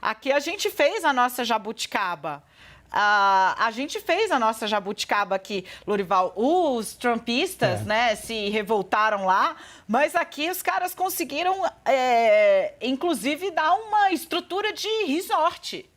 Aqui a gente fez a nossa jabuticaba. A gente fez a nossa jabuticaba aqui, Lorival. Os trumpistas, né, se revoltaram lá, mas aqui os caras conseguiram, inclusive, dar uma estrutura de resort.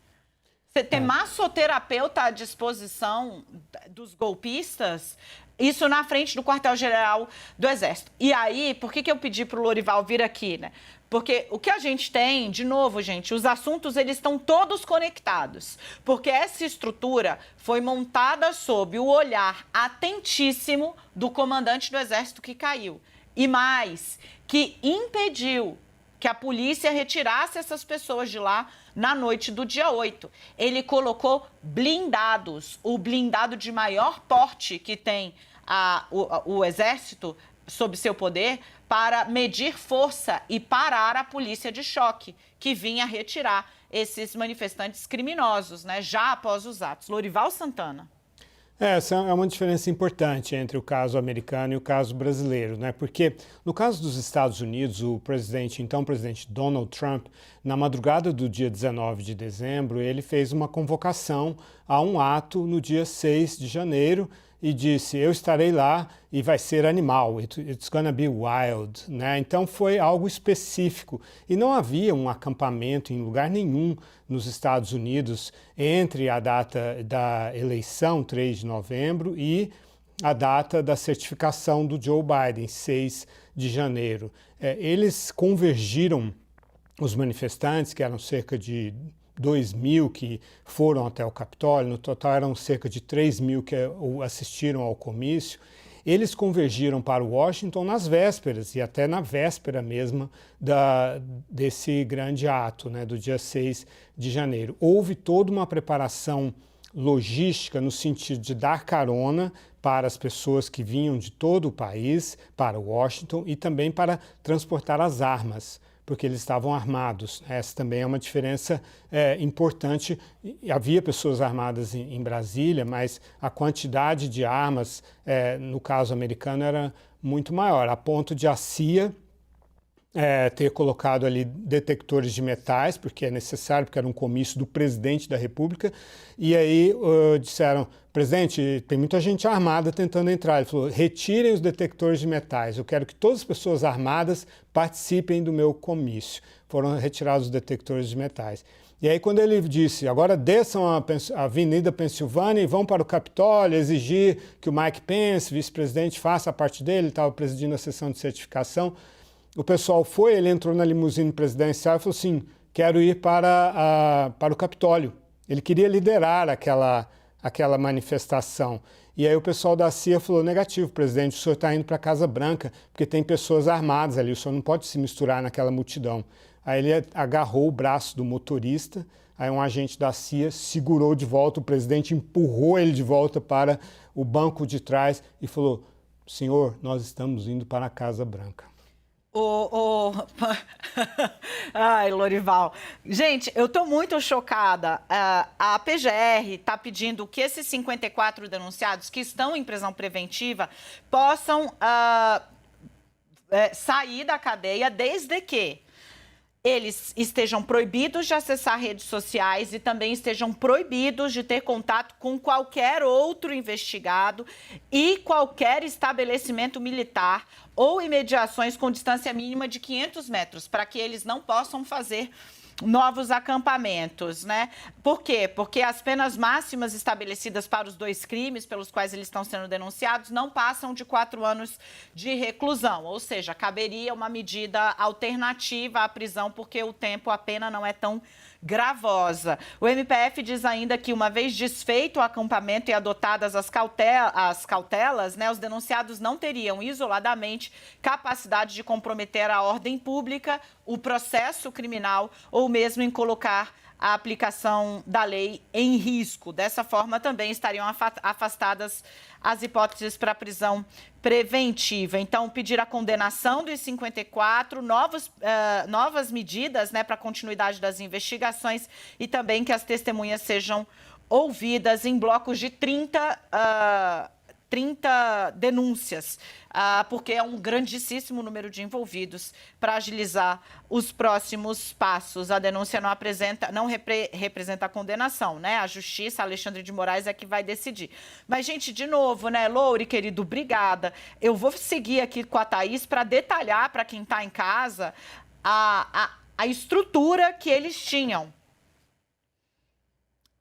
Você ter massoterapeuta à disposição dos golpistas, isso na frente do quartel-general do Exército. E aí, por que eu pedi para o Lorival vir aqui, né? Porque o que a gente tem, de novo, gente, os assuntos eles estão todos conectados. Porque essa estrutura foi montada sob o olhar atentíssimo do comandante do Exército que caiu. E mais, que impediu que a polícia retirasse essas pessoas de lá na noite do dia 8. Ele colocou blindados, o blindado de maior porte que tem o Exército sob seu poder, para medir força e parar a polícia de choque, que vinha retirar esses manifestantes criminosos, né, já após os atos. Lorival Santana. Essa é uma diferença importante entre o caso americano e o caso brasileiro, né? Porque no caso dos Estados Unidos, o então presidente Donald Trump, na madrugada do dia 19 de dezembro, ele fez uma convocação a um ato no dia 6 de janeiro e disse, eu estarei lá e vai ser animal, it's gonna be wild, né? Então foi algo específico e não havia um acampamento em lugar nenhum nos Estados Unidos entre a data da eleição, 3 de novembro, e a data da certificação do Joe Biden, 6 de janeiro. Eles convergiram, os manifestantes, que eram cerca de 2.000 que foram até o Capitólio, no total eram cerca de 3.000 que assistiram ao comício, eles convergiram para Washington nas vésperas e até na véspera mesma desse grande ato, né, do dia 6 de janeiro. Houve toda uma preparação logística no sentido de dar carona para as pessoas que vinham de todo o país para Washington e também para transportar as armas, porque eles estavam armados. Essa também é uma diferença importante. Havia pessoas armadas em Brasília, mas a quantidade de armas, no caso americano, era muito maior, a ponto de a CIA ter colocado ali detectores de metais, porque é necessário, porque era um comício do presidente da República, e aí disseram, presidente, tem muita gente armada tentando entrar. Ele falou, retirem os detectores de metais, eu quero que todas as pessoas armadas participem do meu comício. Foram retirados os detectores de metais. E aí quando ele disse, agora desçam a Avenida Pensilvânia e vão para o Capitólio exigir que o Mike Pence, vice-presidente, faça a parte dele, ele estava presidindo a sessão de certificação, o pessoal foi, ele entrou na limusine presidencial e falou assim, quero ir para o Capitólio. Ele queria liderar aquela manifestação. E aí o pessoal da CIA falou, negativo, presidente, o senhor está indo para a Casa Branca, porque tem pessoas armadas ali, o senhor não pode se misturar naquela multidão. Aí ele agarrou o braço do motorista, aí um agente da CIA segurou de volta, o presidente empurrou ele de volta para o banco de trás e falou, senhor, nós estamos indo para a Casa Branca. Ai, Lorival. Gente, eu tô muito chocada. A PGR está pedindo que esses 54 denunciados que estão em prisão preventiva possam sair da cadeia desde que eles estejam proibidos de acessar redes sociais e também estejam proibidos de ter contato com qualquer outro investigado e qualquer estabelecimento militar ou imediações com distância mínima de 500 metros, para que eles não possam fazer novos acampamentos, né? Por quê? Porque as penas máximas estabelecidas para os dois crimes pelos quais eles estão sendo denunciados não passam de 4 anos de reclusão, ou seja, caberia uma medida alternativa à prisão porque o tempo, a pena não é tão gravosa. O MPF diz ainda que, uma vez desfeito o acampamento e adotadas as cautelas, né, os denunciados não teriam isoladamente capacidade de comprometer a ordem pública, o processo criminal ou mesmo em colocar a aplicação da lei em risco. Dessa forma, também estariam afastadas as hipóteses para prisão preventiva. Então, pedir a condenação dos 54, novas medidas, né, para a continuidade das investigações e também que as testemunhas sejam ouvidas em blocos de 30 30 denúncias, porque é um grandíssimo número de envolvidos para agilizar os próximos passos. A denúncia não representa a condenação, né? A Justiça, Alexandre de Moraes, é que vai decidir. Mas, gente, de novo, né, Loure, querido, obrigada. Eu vou seguir aqui com a Thaís para detalhar para quem está em casa a estrutura que eles tinham.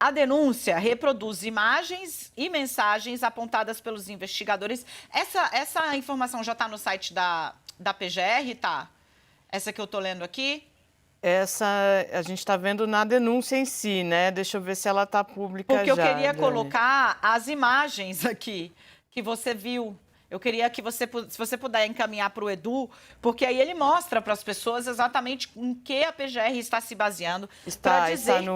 A denúncia reproduz imagens e mensagens apontadas pelos investigadores. Essa informação já está no site da PGR, tá? Essa que eu estou lendo aqui? Essa a gente está vendo na denúncia em si, né? Deixa eu ver se ela está pública já. Porque eu queria Dani, colocar as imagens aqui que você viu. Eu queria que se você puder encaminhar para o Edu, porque aí ele mostra para as pessoas exatamente em que a PGR está se baseando. Está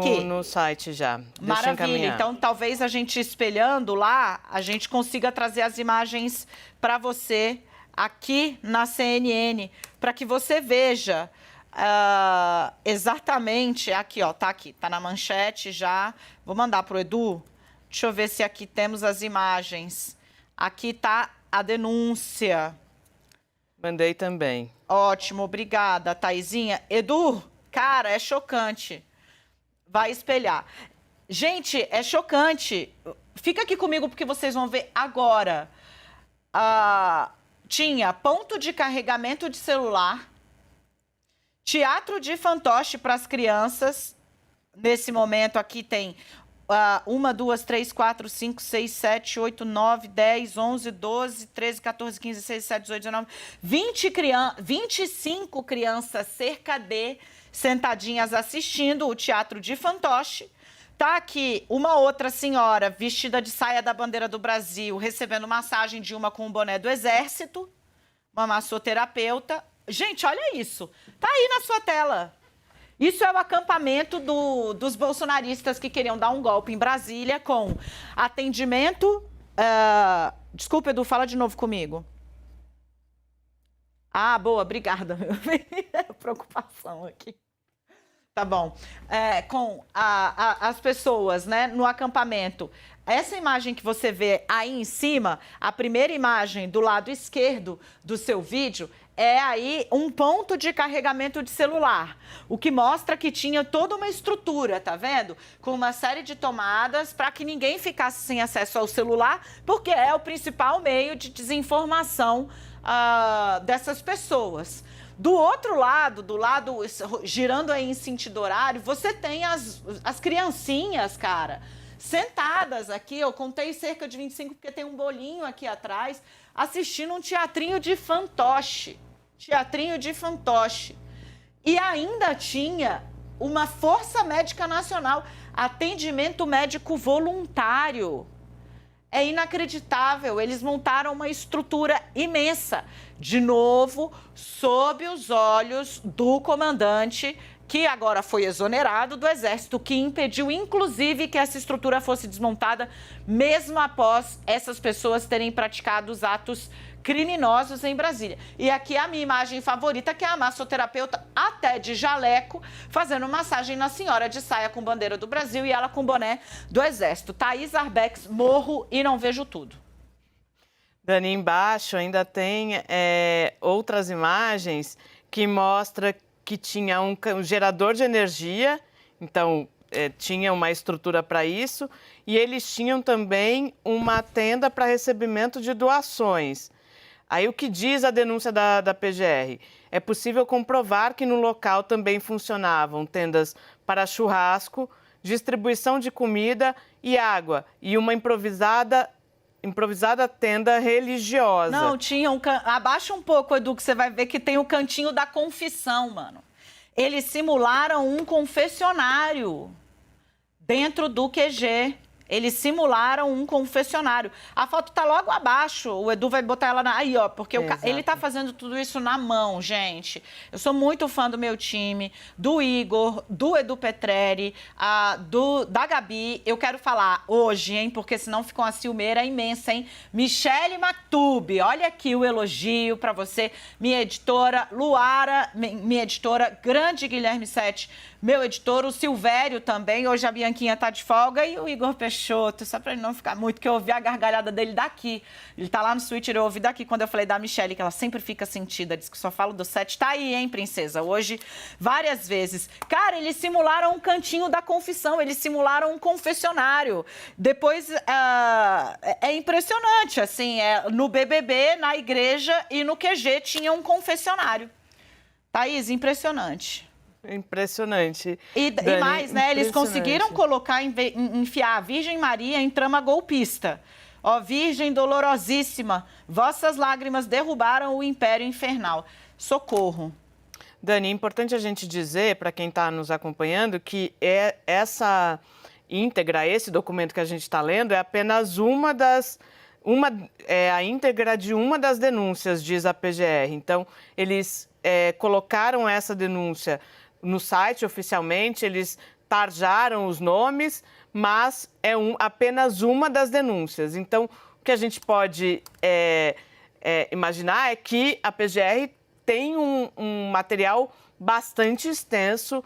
que... no site já. Maravilha. Então, talvez a gente espelhando lá, a gente consiga trazer as imagens para você aqui na CNN, para que você veja exatamente. Aqui, ó, tá aqui, tá na manchete já. Vou mandar para o Edu. Deixa eu ver se aqui temos as imagens. Aqui tá a denúncia. Mandei também. Ótimo, obrigada, Thaisinha. Edu, cara, é chocante. Vai espelhar. Gente, é chocante. Fica aqui comigo porque vocês vão ver agora. Tinha ponto de carregamento de celular, teatro de fantoche para as crianças. Nesse momento aqui tem 1, 2, 3, 4, 5, 6, 7, 8, 9, 10, 11, 12, 13, 14, 15, 16, 17, 18, 19, 25 crianças cerca de sentadinhas assistindo o teatro de fantoche. Tá aqui uma outra senhora vestida de saia da bandeira do Brasil, recebendo massagem de uma com o boné do Exército, uma massoterapeuta. Gente, olha isso. Tá aí na sua tela. Isso é o acampamento dos bolsonaristas que queriam dar um golpe em Brasília com atendimento... Desculpa, Edu, fala de novo comigo. Boa, obrigada. Preocupação aqui. Tá bom. Com as pessoas, né, no acampamento. Essa imagem que você vê aí em cima, a primeira imagem do lado esquerdo do seu vídeo, é aí um ponto de carregamento de celular, o que mostra que tinha toda uma estrutura, tá vendo? Com uma série de tomadas para que ninguém ficasse sem acesso ao celular, porque é o principal meio de desinformação dessas pessoas. Do outro lado, girando aí em sentido horário, você tem as criancinhas, cara, sentadas aqui, eu contei cerca de 25, porque tem um bolinho aqui atrás, assistindo um teatrinho de fantoche. Teatrinho de fantoche. E ainda tinha uma Força Médica Nacional, atendimento médico voluntário. É inacreditável, eles montaram uma estrutura imensa, de novo, sob os olhos do comandante, que agora foi exonerado do Exército, que impediu, inclusive, que essa estrutura fosse desmontada, mesmo após essas pessoas terem praticado os atos criminosos em Brasília. E aqui a minha imagem favorita, que é a massoterapeuta, até de jaleco, fazendo massagem na senhora de saia com bandeira do Brasil e ela com boné do Exército. Thaís Arbex, morro e não vejo tudo. Dani, embaixo ainda tem outras imagens que mostram que tinha um gerador de energia, então tinha uma estrutura para isso, e eles tinham também uma tenda para recebimento de doações. Aí o que diz a denúncia da PGR? É possível comprovar que no local também funcionavam tendas para churrasco, distribuição de comida e água, e uma improvisada tenda religiosa. Não, tinha abaixa um pouco, Edu, que você vai ver que tem o cantinho da confissão, mano. Eles simularam um confessionário dentro do QG. Eles simularam um confessionário. A foto tá logo abaixo. O Edu vai botar ela aí, ó. Porque ele tá fazendo tudo isso na mão, gente. Eu sou muito fã do meu time, do Igor, do Edu Petrelli, da Gabi. Eu quero falar hoje, hein? Porque senão fica uma ciumeira imensa, hein? Michele Maktub, olha aqui o elogio pra você. Minha editora, Luara, minha editora, grande Guilherme Sete. meu editor, o Silvério também. Hoje a Bianquinha está de folga e o Igor Peixoto, só para ele não ficar muito, que eu ouvi a gargalhada dele daqui. Ele tá lá no Twitter, eu ouvi daqui quando eu falei da Michelle, que ela sempre fica sentida, diz que só falo do set. Tá aí, hein, princesa? Hoje, várias vezes. Cara, eles simularam um cantinho da confissão, eles simularam um confessionário. Depois, é impressionante, assim, no BBB, na igreja e no QG tinha um confessionário. Thaís, impressionante. Impressionante. E mais, né? Eles conseguiram colocar, enfiar a Virgem Maria em trama golpista. Ó, Virgem dolorosíssima, vossas lágrimas derrubaram o império infernal. Socorro. Dani, é importante a gente dizer, para quem está nos acompanhando, que essa íntegra, esse documento que a gente está lendo, é apenas a íntegra de uma das denúncias, diz a PGR. Então, eles colocaram essa denúncia no site oficialmente, eles tarjaram os nomes, mas é apenas uma das denúncias. Então, o que a gente pode imaginar é que a PGR tem um material bastante extenso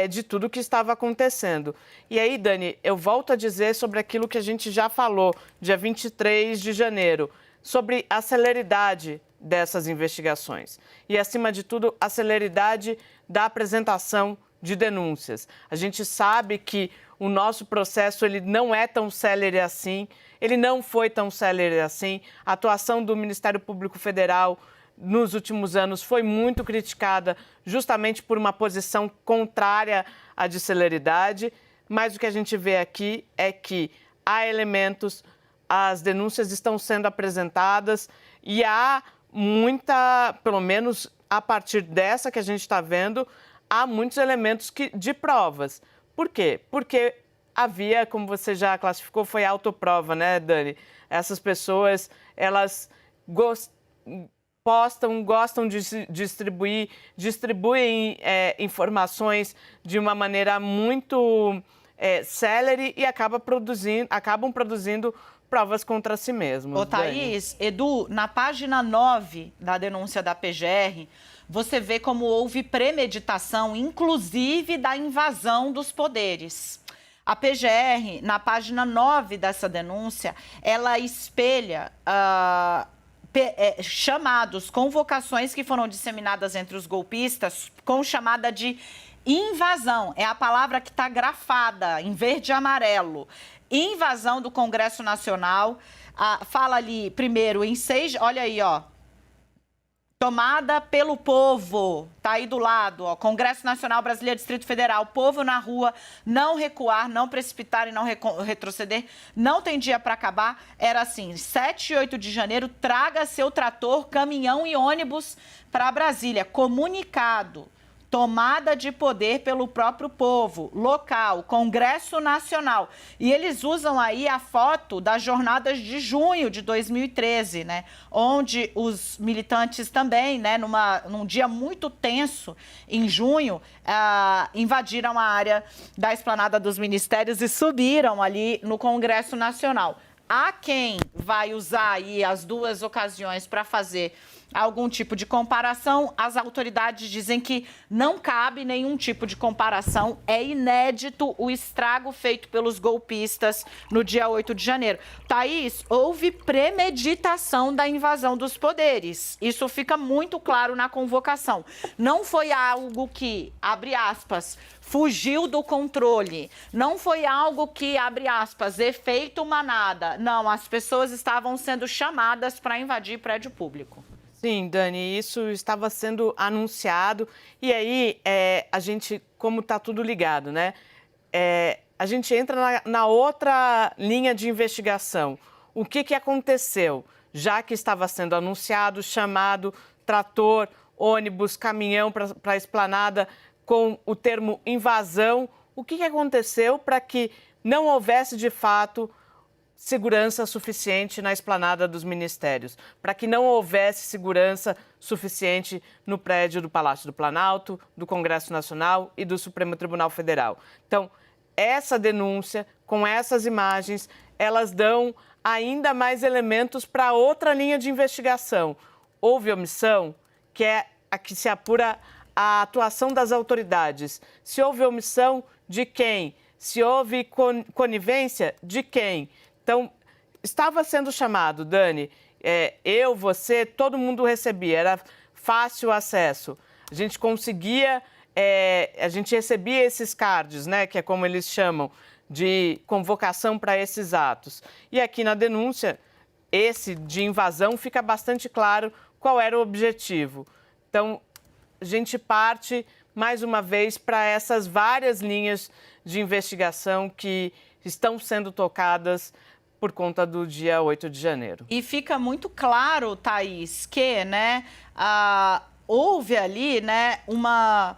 de tudo que estava acontecendo. E aí, Dani, eu volto a dizer sobre aquilo que a gente já falou, dia 23 de janeiro, sobre a celeridade dessas investigações. E, acima de tudo, a celeridade da apresentação de denúncias. A gente sabe que o nosso processo ele não é tão célere assim, ele não foi tão célere assim. A atuação do Ministério Público Federal nos últimos anos foi muito criticada justamente por uma posição contrária à de celeridade, mas o que a gente vê aqui é que há elementos, as denúncias estão sendo apresentadas e há pelo menos a partir dessa que a gente está vendo, há muitos elementos de provas. Por quê? Porque havia, como você já classificou, foi autoprova, né, Dani? Essas pessoas, elas gostam de distribuem informações de uma maneira muito célere e acabam produzindo provas contra si mesmos. Ô, Thaís, Edu, na página 9 da denúncia da PGR, você vê como houve premeditação, inclusive da invasão dos poderes. A PGR, na página 9 dessa denúncia, ela espelha chamados, convocações que foram disseminadas entre os golpistas com chamada de invasão. É a palavra que está grafada em verde e amarelo. Invasão do Congresso Nacional. Fala ali, primeiro, em 6... Olha aí, ó. Tomada pelo povo. Tá aí do lado, ó. Congresso Nacional Brasileiro, Distrito Federal. Povo na rua, não recuar, não precipitar e não retroceder. Não tem dia para acabar. Era assim, 7 e 8 de janeiro, traga seu trator, caminhão e ônibus para Brasília. Comunicado. Tomada de poder pelo próprio povo, local, Congresso Nacional. E eles usam aí a foto das jornadas de junho de 2013, né? Onde os militantes também, né, num dia muito tenso, em junho, invadiram a área da Esplanada dos Ministérios e subiram ali no Congresso Nacional. Há quem vai usar aí as duas ocasiões para fazer algum tipo de comparação. As autoridades dizem que não cabe nenhum tipo de comparação. É inédito o estrago feito pelos golpistas no dia 8 de janeiro. Thaís, houve premeditação da invasão dos poderes. Isso fica muito claro na convocação. Não foi algo que, abre aspas, fugiu do controle. Não foi algo que, abre aspas, efeito manada. Não, as pessoas estavam sendo chamadas para invadir prédio público. Sim, Dani, isso estava sendo anunciado. E aí, a gente, como está tudo ligado, né? A gente entra na outra linha de investigação. O que aconteceu? Já que estava sendo anunciado, chamado, trator, ônibus, caminhão para a esplanada com o termo invasão, o que aconteceu para que não houvesse, de fato, segurança suficiente na esplanada dos ministérios, para que não houvesse segurança suficiente no prédio do Palácio do Planalto, do Congresso Nacional e do Supremo Tribunal Federal. Então, essa denúncia, com essas imagens, elas dão ainda mais elementos para outra linha de investigação. Houve omissão, que é a que se apura a atuação das autoridades. Se houve omissão, de quem? Se houve conivência, de quem? Então, estava sendo chamado, Dani, eu, você, todo mundo recebia, era fácil acesso. A gente conseguia, a gente recebia esses cards, né, que é como eles chamam, de convocação para esses atos. E aqui na denúncia, esse de invasão, fica bastante claro qual era o objetivo. Então, a gente parte, mais uma vez, para essas várias linhas de investigação que estão sendo tocadas por conta do dia 8 de janeiro. E fica muito claro, Thaís, que, né, houve ali, né, uma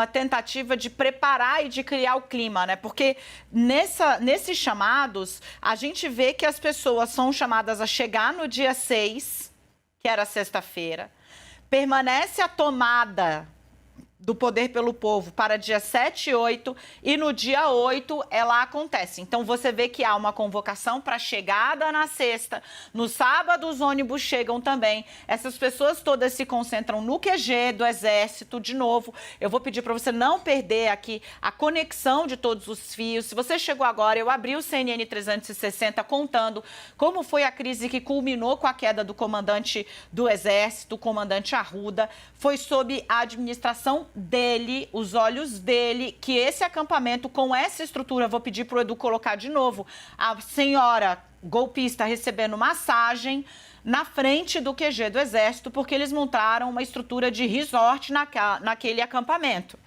tentativa de preparar e de criar o clima, né? Porque nesses chamados, a gente vê que as pessoas são chamadas a chegar no dia 6, que era sexta-feira, permanece a tomada do poder pelo povo para dia 7 e 8, e no dia 8 ela acontece. Então, você vê que há uma convocação para chegada na sexta. No sábado, os ônibus chegam também. Essas pessoas todas se concentram no QG do Exército. De novo, eu vou pedir para você não perder aqui a conexão de todos os fios. Se você chegou agora, eu abri o CNN 360 contando como foi a crise que culminou com a queda do comandante do Exército, o comandante Arruda. Foi sob a administração dele, os olhos dele, que esse acampamento com essa estrutura, vou pedir para o Edu colocar de novo, a senhora golpista recebendo massagem na frente do QG do Exército, porque eles montaram uma estrutura de resort naquele acampamento.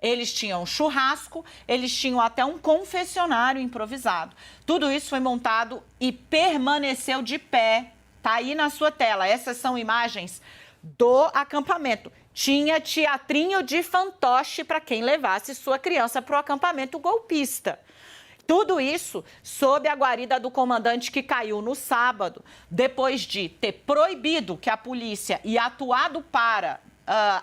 Eles tinham churrasco, eles tinham até um confessionário improvisado. Tudo isso foi montado e permaneceu de pé. Tá aí na sua tela. Essas são imagens do acampamento. Tinha teatrinho de fantoche para quem levasse sua criança para o acampamento golpista. Tudo isso sob a guarida do comandante que caiu no sábado, depois de ter proibido que a polícia e atuado para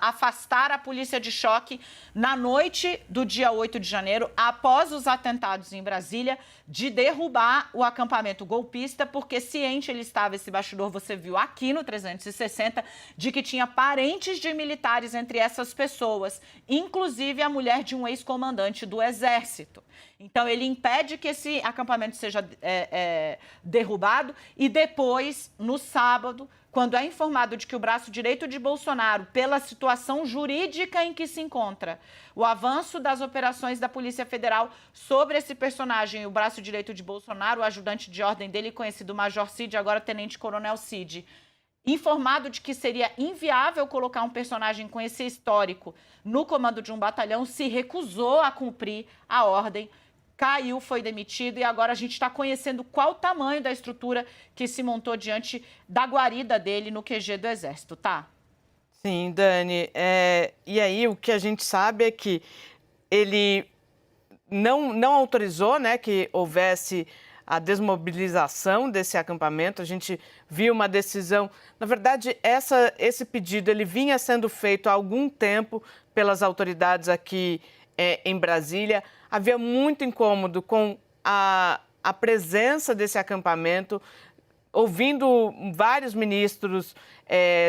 afastar a polícia de choque na noite do dia 8 de janeiro, após os atentados em Brasília, de derrubar o acampamento golpista, porque ciente ele estava, esse bastidor você viu aqui no 360, de que tinha parentes de militares entre essas pessoas, inclusive a mulher de um ex-comandante do Exército. Então, ele impede que esse acampamento seja derrubado e depois, no sábado, quando é informado de que o braço direito de Bolsonaro, pela situação jurídica em que se encontra, o avanço das operações da Polícia Federal sobre esse personagem, o braço direito de Bolsonaro, o ajudante de ordem dele, conhecido Major Cid, agora Tenente Coronel Cid, informado de que seria inviável colocar um personagem com esse histórico no comando de um batalhão, se recusou a cumprir a ordem, caiu, foi demitido, e agora a gente está conhecendo qual o tamanho da estrutura que se montou diante da guarida dele no QG do Exército, tá? Sim, Dani. E aí o que a gente sabe é que ele não autorizou, né, que houvesse a desmobilização desse acampamento. A gente viu uma decisão... Na verdade, esse pedido ele vinha sendo feito há algum tempo pelas autoridades aqui em Brasília. Havia muito incômodo com a presença desse acampamento, ouvindo vários ministros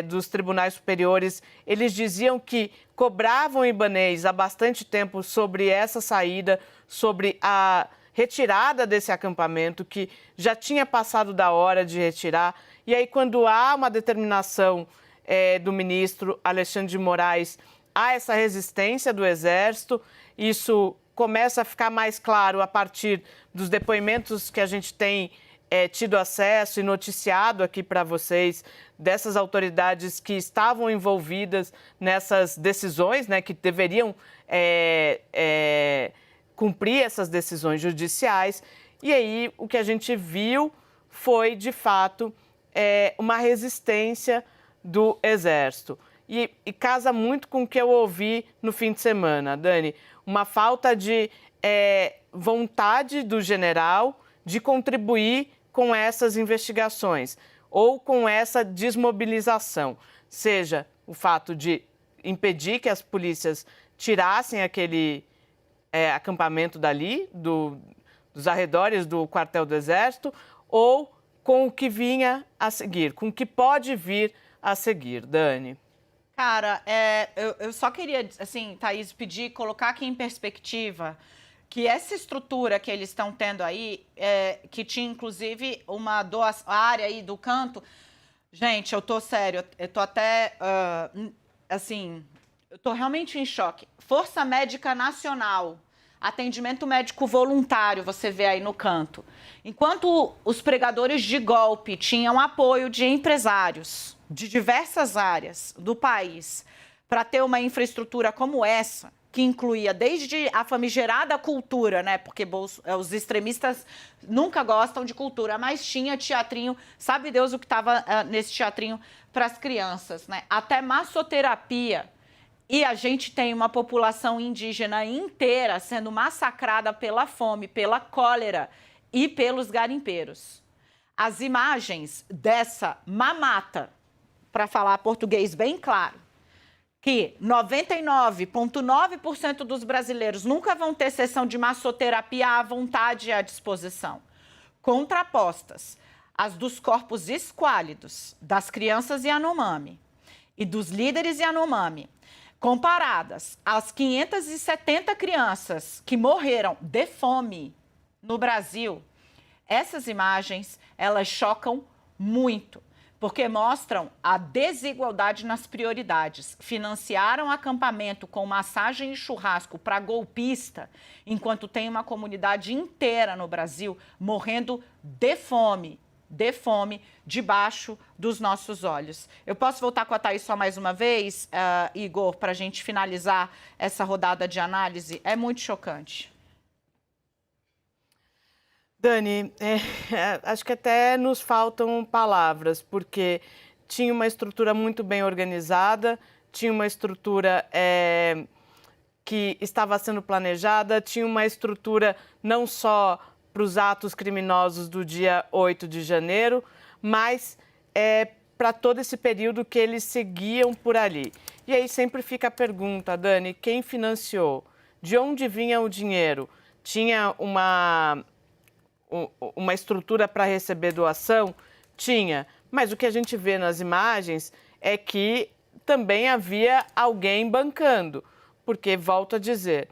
dos tribunais superiores. Eles diziam que cobravam ibanês há bastante tempo sobre essa saída, sobre a retirada desse acampamento, que já tinha passado da hora de retirar. E aí, quando há uma determinação do ministro Alexandre de Moraes, há essa resistência do Exército. Isso começa a ficar mais claro a partir dos depoimentos que a gente tem tido acesso e noticiado aqui para vocês, dessas autoridades que estavam envolvidas nessas decisões, né, que deveriam cumprir essas decisões judiciais. E aí o que a gente viu foi, de fato, uma resistência do Exército. E casa muito com o que eu ouvi no fim de semana, Dani. Uma falta de vontade do general de contribuir com essas investigações ou com essa desmobilização. Seja o fato de impedir que as polícias tirassem aquele acampamento dali, dos arredores do quartel do Exército, ou com o que vinha a seguir, com o que pode vir a seguir, Dani? Cara, eu só queria, assim, Thaís, pedir, colocar aqui em perspectiva que essa estrutura que eles estão tendo aí, que tinha inclusive uma área aí do canto, gente, eu tô sério, eu tô até, assim, eu tô realmente em choque. Força Médica Nacional, atendimento médico voluntário, você vê aí no canto. Enquanto os pregadores de golpe tinham apoio de empresários de diversas áreas do país para ter uma infraestrutura como essa, que incluía desde a famigerada cultura, né? Porque os extremistas nunca gostam de cultura, mas tinha teatrinho, sabe Deus o que estava nesse teatrinho para as crianças, né? Até massoterapia. E a gente tem uma população indígena inteira sendo massacrada pela fome, pela cólera e pelos garimpeiros. As imagens dessa mamata, para falar português bem claro, que 99,9% dos brasileiros nunca vão ter sessão de massoterapia à vontade e à disposição, contrapostas às dos corpos esquálidos das crianças Yanomami e dos líderes Yanomami, comparadas às 570 crianças que morreram de fome no Brasil, essas imagens, elas chocam muito, porque mostram a desigualdade nas prioridades. Financiaram acampamento com massagem e churrasco para golpista, enquanto tem uma comunidade inteira no Brasil morrendo de fome, debaixo dos nossos olhos. Eu posso voltar com a Thaís só mais uma vez, Igor, para a gente finalizar essa rodada de análise? É muito chocante. Dani, acho que até nos faltam palavras, porque tinha uma estrutura muito bem organizada, tinha uma estrutura que estava sendo planejada, tinha uma estrutura não só para os atos criminosos do dia 8 de janeiro, mas para todo esse período que eles seguiam por ali. E aí sempre fica a pergunta, Dani, quem financiou? De onde vinha o dinheiro? Tinha uma estrutura para receber doação? Tinha, mas o que a gente vê nas imagens é que também havia alguém bancando, porque, volto a dizer,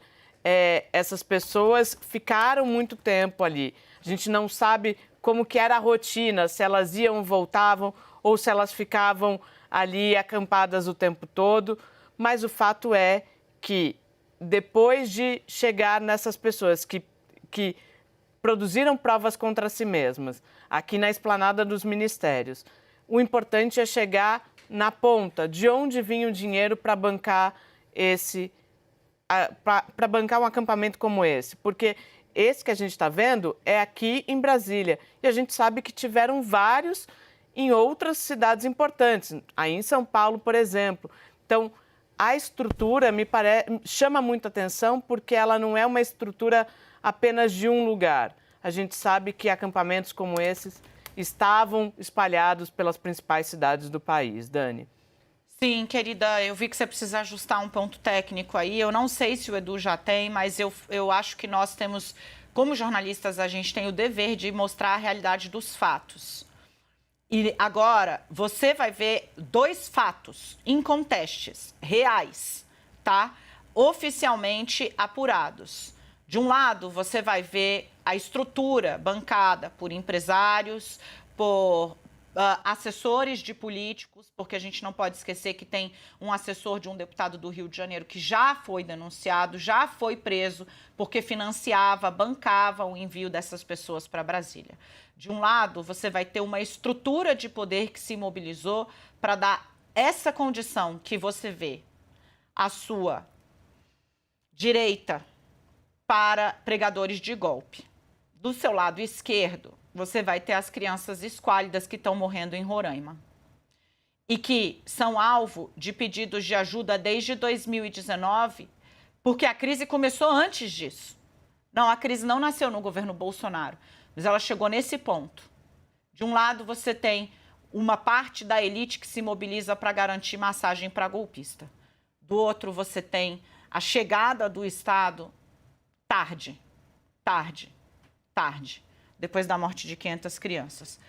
essas pessoas ficaram muito tempo ali. A gente não sabe como que era a rotina, se elas iam, voltavam, ou se elas ficavam ali acampadas o tempo todo, mas o fato é que depois de chegar nessas pessoas que produziram provas contra si mesmas, aqui na esplanada dos ministérios. O importante é chegar na ponta, de onde vinha o dinheiro para bancar para bancar um acampamento como esse. Porque esse que a gente está vendo é aqui em Brasília. E a gente sabe que tiveram vários em outras cidades importantes, aí em São Paulo, por exemplo. Então, a estrutura chama muita atenção porque ela não é uma estrutura apenas de um lugar. A gente sabe que acampamentos como esses estavam espalhados pelas principais cidades do país. Dani. Sim, querida, eu vi que você precisa ajustar um ponto técnico aí. Eu não sei se o Edu já tem, mas eu acho que nós temos, como jornalistas, a gente tem o dever de mostrar a realidade dos fatos. E agora, você vai ver dois fatos incontestes, reais, tá? Oficialmente apurados. De um lado, você vai ver a estrutura bancada por empresários, por assessores de políticos, porque a gente não pode esquecer que tem um assessor de um deputado do Rio de Janeiro que já foi denunciado, já foi preso, porque financiava, bancava o envio dessas pessoas para Brasília. De um lado, você vai ter uma estrutura de poder que se mobilizou para dar essa condição que você vê à sua direita para pregadores de golpe. Do seu lado esquerdo, você vai ter as crianças esquálidas que estão morrendo em Roraima e que são alvo de pedidos de ajuda desde 2019, porque a crise começou antes disso. Não, a crise não nasceu no governo Bolsonaro, mas ela chegou nesse ponto. De um lado, você tem uma parte da elite que se mobiliza para garantir massagem para golpista. Do outro, você tem a chegada do Estado tarde, depois da morte de 500 crianças.